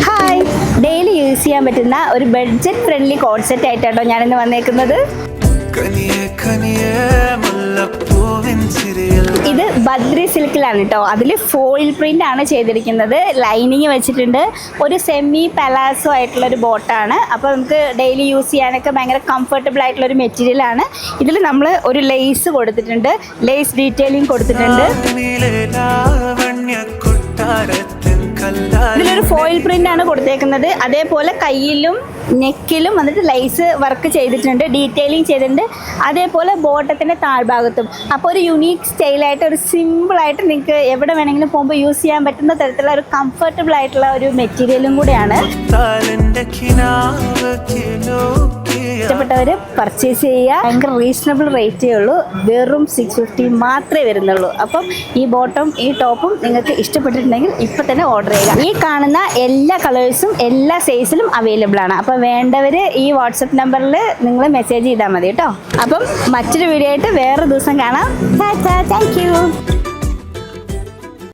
Hi, daily use ചെയ്യാൻ പറ്റുന്ന ഒരു ബഡ്ജറ്റ് ഫ്രണ്ട്ലി കോഡ് സെറ്റ് ആയിട്ടാണോ ഞാനിന്ന് വന്നേക്കുന്നത്. ഇത് ബദ്രി സിൽക്കിലാണ് കേട്ടോ. അതിൽ ഫോയിൽ പ്രിന്റ് ആണ് ചെയ്തിരിക്കുന്നത്. ലൈനിങ് വെച്ചിട്ടുണ്ട്. ഒരു സെമി പലാസോ ആയിട്ടുള്ള ഒരു ബോട്ടാണ്. അപ്പോൾ നമുക്ക് ഡെയിലി യൂസ് ചെയ്യാനൊക്കെ ഭയങ്കര കംഫർട്ടബിൾ ആയിട്ടുള്ള ഒരു മെറ്റീരിയൽ ആണ്. ഇതിൽ നമ്മൾ ഒരു ലേസ് കൊടുത്തിട്ടുണ്ട്, ലേസ് ഡീറ്റെയിലിംഗ് കൊടുത്തിട്ടുണ്ട്. ഇതിലൊരു ഫോയിൽ പ്രിന്റ് ആണ് കൊടുത്തേക്കുന്നത്. അതേപോലെ കയ്യിലും നെക്കിലും വന്നിട്ട് ലൈസ് വർക്ക് ചെയ്തിട്ടുണ്ട്, ഡീറ്റെയിലിംഗ് ചെയ്തിട്ടുണ്ട്. അതേപോലെ ബോട്ടത്തിൻ്റെ താഴ്ഭാഗത്തും. അപ്പോൾ ഒരു യുണീക്ക് സ്റ്റൈലായിട്ട്, ഒരു സിമ്പിളായിട്ട് നിങ്ങൾക്ക് എവിടെ വേണമെങ്കിലും പോകുമ്പോൾ യൂസ് ചെയ്യാൻ പറ്റുന്ന തരത്തിലുള്ള ഒരു കംഫർട്ടബിൾ ആയിട്ടുള്ള ഒരു മെറ്റീരിയലും കൂടെയാണ്. ഇഷ്ടപ്പെട്ടവർ പർച്ചേസ് ചെയ്യുക. ഭയങ്കര റീസണബിൾ റേറ്റേ ഉള്ളൂ. വെറും 650 മാത്രമേ വരുന്നുള്ളൂ. അപ്പം ഈ ബോട്ടം ഈ ടോപ്പും നിങ്ങൾക്ക് ഇഷ്ടപ്പെട്ടിട്ടുണ്ടെങ്കിൽ ഇപ്പം തന്നെ ഓർഡർ ചെയ്യുക. ഈ കാണുന്ന എല്ലാ കളേഴ്സും എല്ലാ സൈസിലും അവൈലബിൾ ആണ്. അപ്പം വേണ്ടവർ ഈ വാട്സപ്പ് നമ്പറിൽ നിങ്ങൾ മെസ്സേജ് ചെയ്താൽ മതി കേട്ടോ. അപ്പം മറ്റൊരു വീഡിയോ ആയിട്ട് വേറെ ദിവസം കാണാം. Thank you.